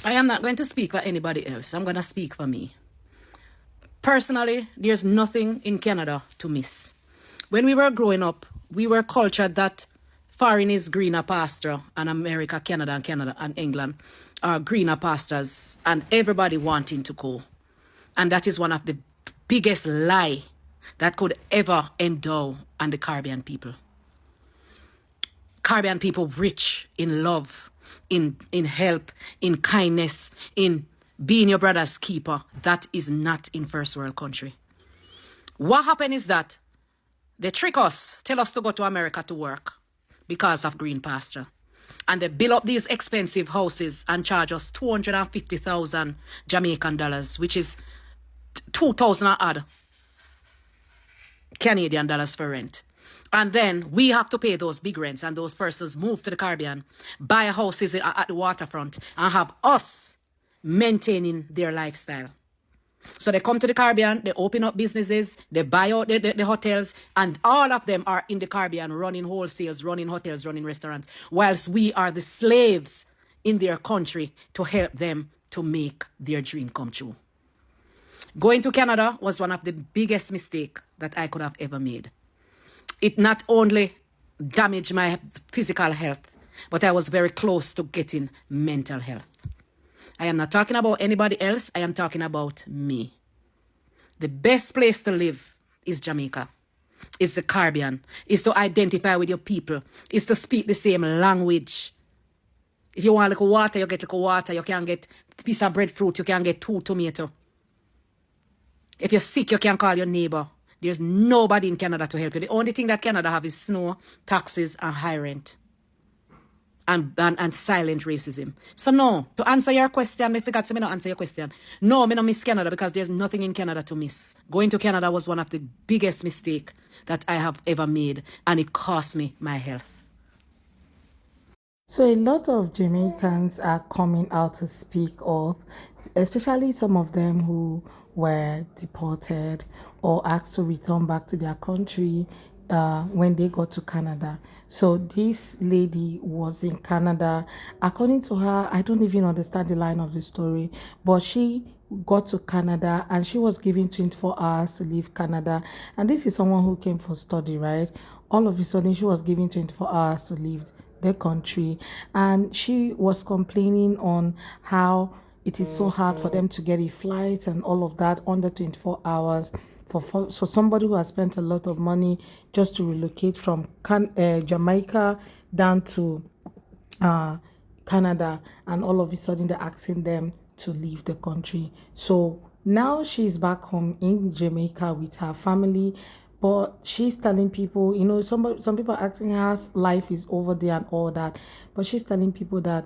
I am not going to speak for anybody else. I'm going to speak for me. Personally, there's nothing in Canada to miss. When we were growing up, we were cultured that foreign is greener pasture, and America, Canada, and England are greener pastures, and everybody wanting to go. And that is one of the biggest lie that could ever endow on the Caribbean people. Caribbean people rich in love, in help, in kindness, in being your brother's keeper. That is not in first world country. What happened is that they trick us, tell us to go to America to work because of green pasture. And they build up these expensive houses and charge us 250,000 Jamaican dollars, which is 2,000 odd Canadian dollars for rent. And then we have to pay those big rents, and those persons move to the Caribbean, buy houses at the waterfront, and have us maintaining their lifestyle. So they come to the Caribbean, they open up businesses, they buy out the hotels, and all of them are in the Caribbean running wholesales, running hotels, running restaurants, whilst we are the slaves in their country to help them to make their dream come true. Going to Canada was one of the biggest mistakes that I could have ever made. It not only damaged my physical health, but I was very close to getting mental health. I am not talking about anybody else. I am talking about me. The best place to live is Jamaica, is the Caribbean, is to identify with your people, is to speak the same language. If you want little water, you get little water. You can get a piece of breadfruit. You can get 2 tomatoes. If you're sick, you can call your neighbor. There's nobody in Canada to help you. The only thing that Canada have is snow, taxes, and high rent. And silent racism. So no, to answer your question, I forgot to answer your question. No, I don't miss Canada because there's nothing in Canada to miss. Going to Canada was one of the biggest mistakes that I have ever made, and it cost me my health. So a lot of Jamaicans are coming out to speak up, especially some of them who were deported or asked to return back to their country when they got to Canada. So this lady was in Canada. According to her, I don't even understand the line of the story, but she got to Canada and she was given 24 hours to leave Canada. And this is someone who came for study, right? All of a sudden, she was given 24 hours to leave the country, and she was complaining on how it is so hard for them to get a flight and all of that under 24 hours. So somebody who has spent a lot of money just to relocate from Jamaica down to Canada, and all of a sudden they're asking them to leave the country. So now she's back home in Jamaica with her family, but she's telling people, some people are asking her life is over there and all that, but she's telling people that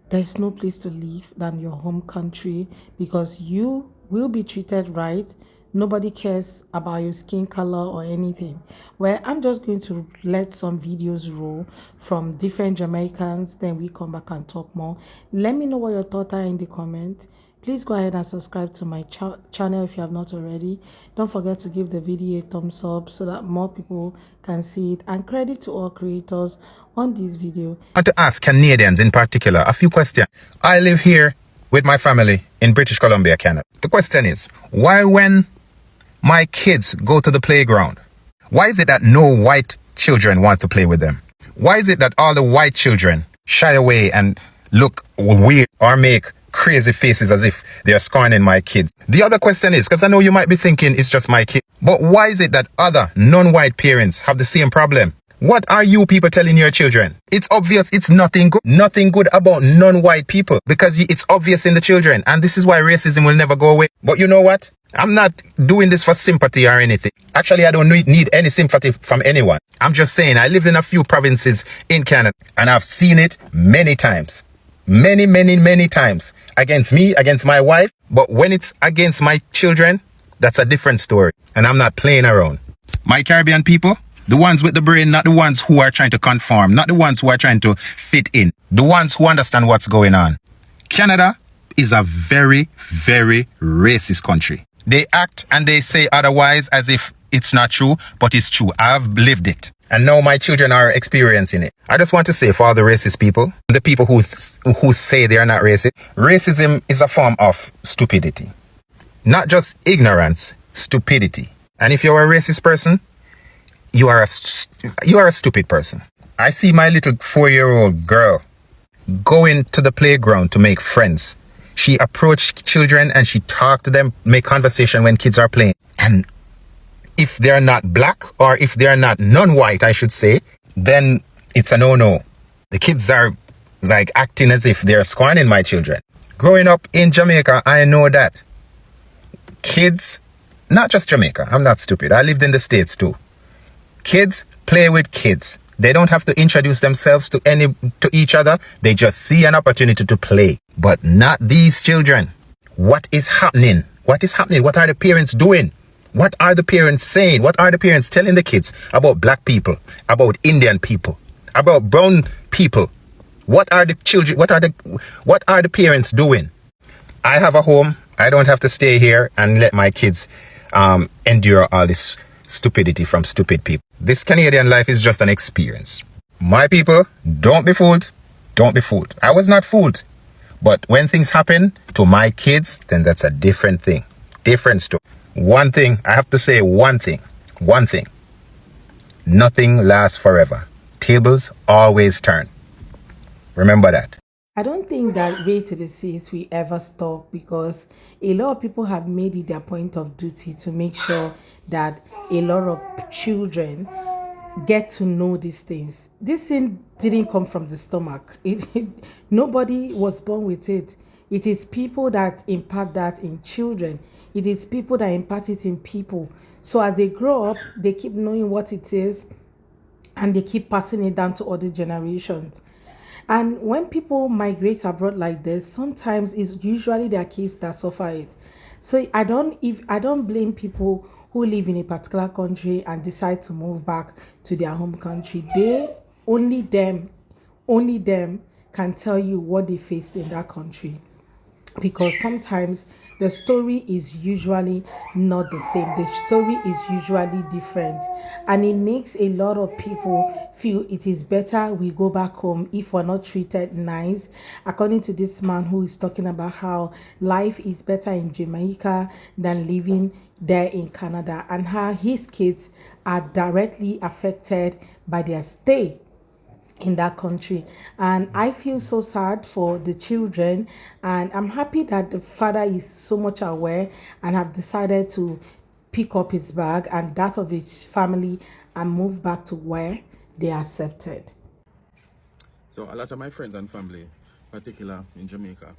there's no place to live than your home country because you will be treated right. Nobody cares about your skin color or anything. Well, I'm just going to let some videos roll from different Jamaicans, then we come back and talk more. Let me know what your thoughts are in the comment. Please go ahead and subscribe to my channel if you have not already. Don't forget to give the video a thumbs up so that more people can see it. And credit to all creators on this video. I want to ask Canadians in particular a few questions. I live here with my family in British Columbia, Canada. The question is, why when my kids go to the playground, why is it that no white children want to play with them? Why is it that all the white children shy away and look weird or make crazy faces as if they're scorning my kids? The other question is, because I know you might be thinking it's just my kid, but why is it that other non-white parents have the same problem? What are you people telling your children? It's obvious it's nothing good about non-white people because it's obvious in the children, and this is why racism will never go away. But you know what? I'm not doing this for sympathy or anything. Actually, I don't need any sympathy from anyone. I'm just saying I lived in a few provinces in Canada and I've seen it many times. Many times. Against me, against my wife. But when it's against my children, that's a different story. And I'm not playing around. My Caribbean people, the ones with the brain, not the ones who are trying to conform, not the ones who are trying to fit in, the ones who understand what's going on. Canada is a very, very racist country. They act and they say otherwise as if it's not true, but it's true. I've lived it. And now my children are experiencing it. I just want to say for all the racist people, the people who say they are not racist, racism is a form of stupidity. Not just ignorance, stupidity. And if you're a racist person, you are a stupid person. I see my little 4-year-old girl going to the playground to make friends. She approached children and she talked to them, make conversation when kids are playing. And if they're not black, or if they're not non-white, I should say, then it's a no-no. The kids are like acting as if they're scorning my children. Growing up in Jamaica, I know that kids, not just Jamaica, I'm not stupid, I lived in the States too. Kids play with kids. They don't have to introduce themselves to each other. They just see an opportunity to play. But not these children. What is happening? What is happening? What are the parents doing? What are the parents saying? What are the parents telling the kids about black people, about Indian people, about brown people? What are the children, what are the parents doing? I have a home. I don't have to stay here and let my kids endure all this stupidity from stupid people. This Canadian life is just an experience. My people, don't be fooled. Don't be fooled. I was not fooled. But when things happen to my kids, then that's a different thing. Different story. One thing, I have to say one thing. One thing. Nothing lasts forever. Tables always turn. Remember that. I don't think that Ray to the Seas will ever stop, because a lot of people have made it their point of duty to make sure that a lot of children get to know these things. This thing didn't come from the stomach. Nobody was born with it. It is people that impart that in children. It is people that impart it in people. So as they grow up, they keep knowing what it is, and they keep passing it down to other generations. And when people migrate abroad like this, sometimes it's usually their kids that suffer it. So I don't blame people who live in a particular country and decide to move back to their home country. Only them can tell you what they faced in that country, because sometimes the story is usually not the same. The story is usually different, and it makes a lot of people feel it is better we go back home if we're not treated nice. According to this man who is talking about how life is better in Jamaica than living there in Canada, and how his kids are directly affected by their stay in that country. And I feel so sad for the children, and I'm happy that the father is so much aware and have decided to pick up his bag and that of his family and move back to where they are accepted. So a lot of my friends and family, particular in Jamaica,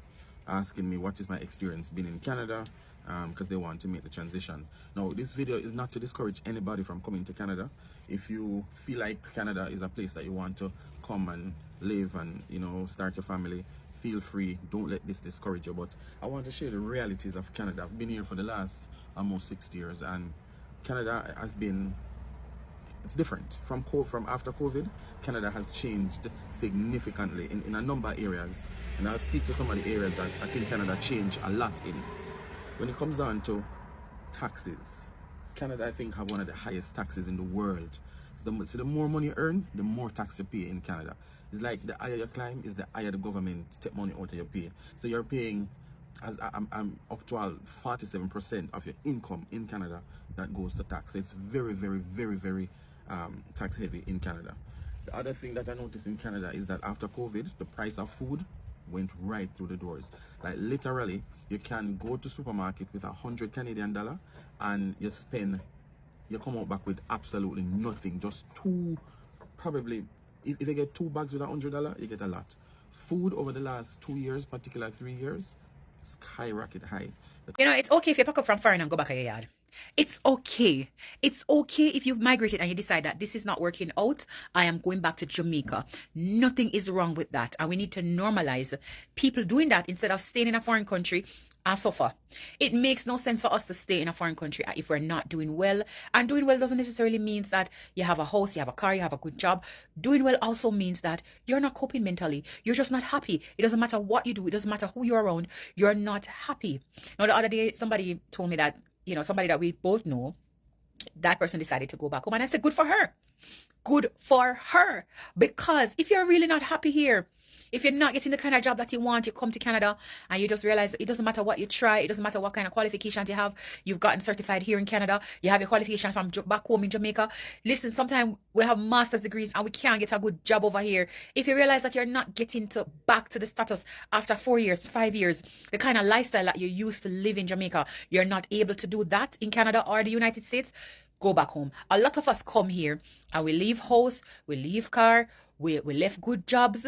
asking me what is my experience being in Canada, because they want to make the transition. Now, this video is not to discourage anybody from coming to Canada. If you feel like Canada is a place that you want to come and live and, you know, start your family, feel free. Don't let this discourage you. But I want to share the realities of Canada. I've been here for the last almost 6 years, and Canada has been, it's different from after COVID. Canada has changed significantly in a number of areas, and I'll speak to some of the areas that I think Canada changed a lot in. When it comes down to taxes, Canada, I think, have one of the highest taxes in the world. So the more money you earn, the more tax you pay in Canada. It's like the higher you climb, is the higher the government take money out of your pay. So you're paying, as I'm up to 47% of your income in Canada that goes to tax. So it's very, very, very, very tax heavy in Canada. The other thing that I noticed in Canada is that after COVID, the price of food went right through the doors. Like literally, you can go to supermarket with $100 Canadian and you come out back with absolutely nothing. Just two, probably, if you get 2 bags with $100, you get a lot. Food over the last 2 years, particularly 3 years, skyrocket high. You know, it's okay if you pack up from foreign and go back to your yard. It's okay. It's okay if you've migrated and you decide that this is not working out. I am going back to Jamaica. Nothing is wrong with that. And we need to normalize people doing that instead of staying in a foreign country and suffer. It makes no sense for us to stay in a foreign country if we're not doing well. And doing well doesn't necessarily mean that you have a house, you have a car, you have a good job. Doing well also means that you're not coping mentally. You're just not happy. It doesn't matter what you do. It doesn't matter who you're around. You're not happy. Now, the other day, somebody told me that, you know, somebody that we both know, That person decided to go back home. And I said, good for her. Good for her. Because if you're really not happy here, if you're not getting the kind of job that you want, you come to Canada and you just realize it doesn't matter what you try, it doesn't matter what kind of qualifications you have. You've gotten certified here in Canada, you have your qualification from back home in Jamaica. Listen, sometimes we have master's degrees and we can't get a good job over here. If you realize that you're not getting to back to the status after 4 years, 5 years, the kind of lifestyle that you used to live in Jamaica, you're not able to do that in Canada or the United States, go back home. A lot of us come here and we leave house, we leave car, we left good jobs.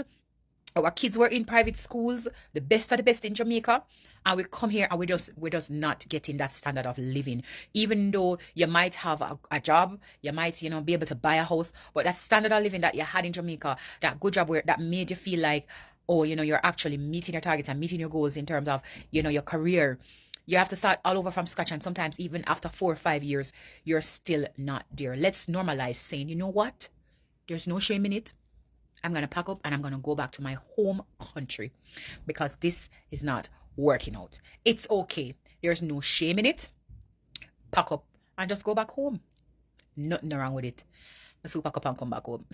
Our kids were in private schools, the best of the best in Jamaica, and we come here and we're just not getting that standard of living. Even though you might have a job, you might be able to buy a house, but that standard of living that you had in Jamaica, that good job where that made you feel like, oh, you're actually meeting your targets and meeting your goals in terms of your career. You have to start all over from scratch, and sometimes even after 4 or 5 years, you're still not there. Let's normalize saying, you know what? There's no shame in it. I'm going to pack up and I'm going to go back to my home country because this is not working out. It's okay. There's no shame in it. Pack up and just go back home. Nothing wrong with it. Let's pack up and come back home.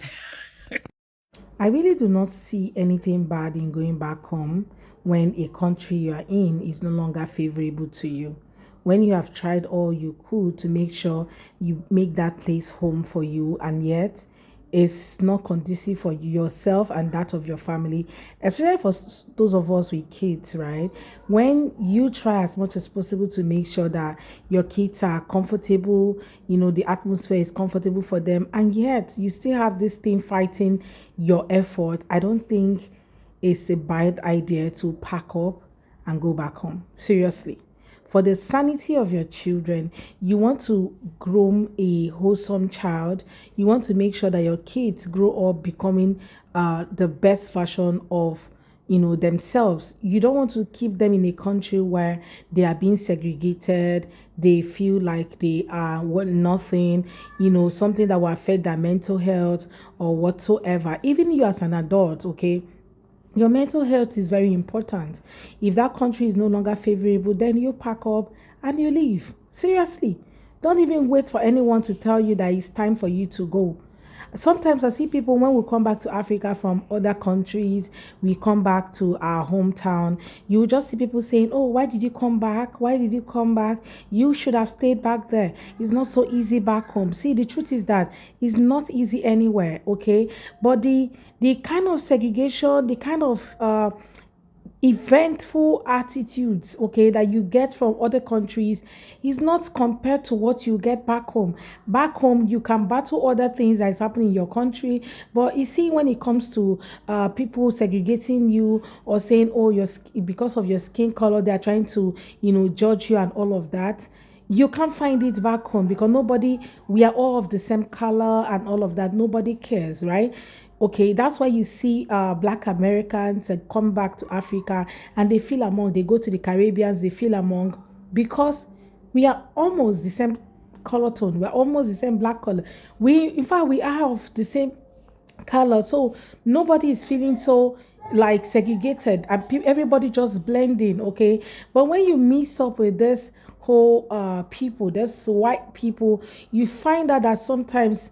I really do not see anything bad in going back home when a country you are in is no longer favorable to you. When you have tried all you could to make sure you make that place home for you, and yet it's not conducive for yourself and that of your family, especially for those of us with kids, right? When you try as much as possible to make sure that your kids are comfortable, the atmosphere is comfortable for them, and yet you still have this thing fighting your effort, I don't think it's a bad idea to pack up and go back home. Seriously. For the sanity of your children, you want to groom a wholesome child. You want to make sure that your kids grow up becoming the best version of themselves. You don't want to keep them in a country where they are being segregated, they feel like they are nothing, something that will affect their mental health or whatsoever. Even you as an adult, okay, your mental health is very important. If that country is no longer favorable, then you pack up and you leave. Seriously. Don't even wait for anyone to tell you that it's time for you to go. Sometimes I see people, when we come back to Africa from other countries, we come back to our hometown, you just see people saying, oh, why did you come back? Why did you come back? You should have stayed back there. It's not so easy back home. See, the truth is that it's not easy anywhere, okay? But the kind of segregation, the kind of eventful attitudes, okay, that you get from other countries is not compared to what you get back home. Back home, you can battle other things that is happening in your country, but you see, when it comes to people segregating you or saying, oh, because of your skin color, they are trying to, judge you and all of that, you can't find it back home because we are all of the same color and all of that. Nobody cares, right? Okay, that's why you see Black Americans come back to Africa and they feel among, they go to the Caribbeans, they feel among, because we are almost the same color tone, we're almost the same black color. In fact, we are of the same color, so nobody is feeling so like segregated and everybody just blending, okay? But when you mix up with this whole people, this white people, you find out that sometimes,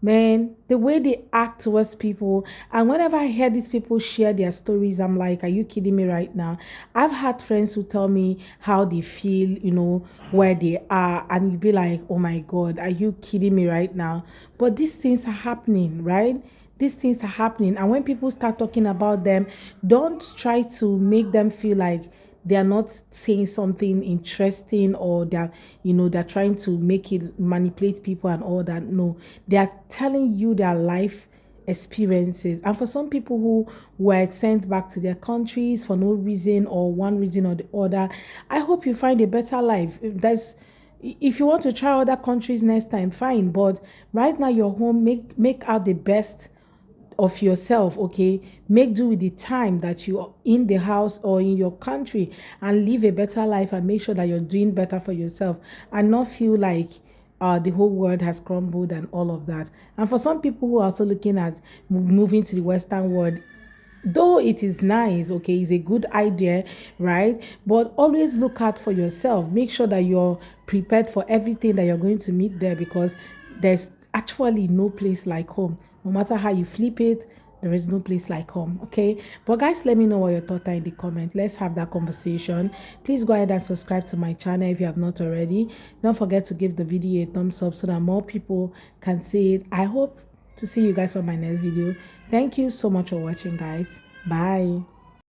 man, the way they act towards people, and whenever I hear these people share their stories, I'm like, are you kidding me right now? I've had friends who tell me how they feel, where they are, and you be like, oh my God, are you kidding me right now? But these things are happening, right? These things are happening, and when people start talking about them, don't try to make them feel like they are not saying something interesting, or they're trying to make it manipulate people and all that. No, they are telling you their life experiences. And for some people who were sent back to their countries for no reason or one reason or the other, I hope you find a better life. If you want to try other countries next time, fine, but right now you're home. Make out the best of yourself, okay? Make do with the time that you're in the house or in your country, and live a better life, and make sure that you're doing better for yourself, and not feel like the whole world has crumbled and all of that. And for some people who are also looking at moving to the Western world, though it is nice, okay, it's a good idea, right? But always look out for yourself. Make sure that you're prepared for everything that you're going to meet there, because there's actually no place like home. No matter how you flip it, there is no place like home, okay? But guys, let me know what your thoughts are in the comment. Let's have that conversation. Please go ahead and subscribe to my channel if you have not already. Don't forget to give the video a thumbs up so that more people can see it. I hope to see you guys on my next video. Thank you so much for watching, guys. Bye.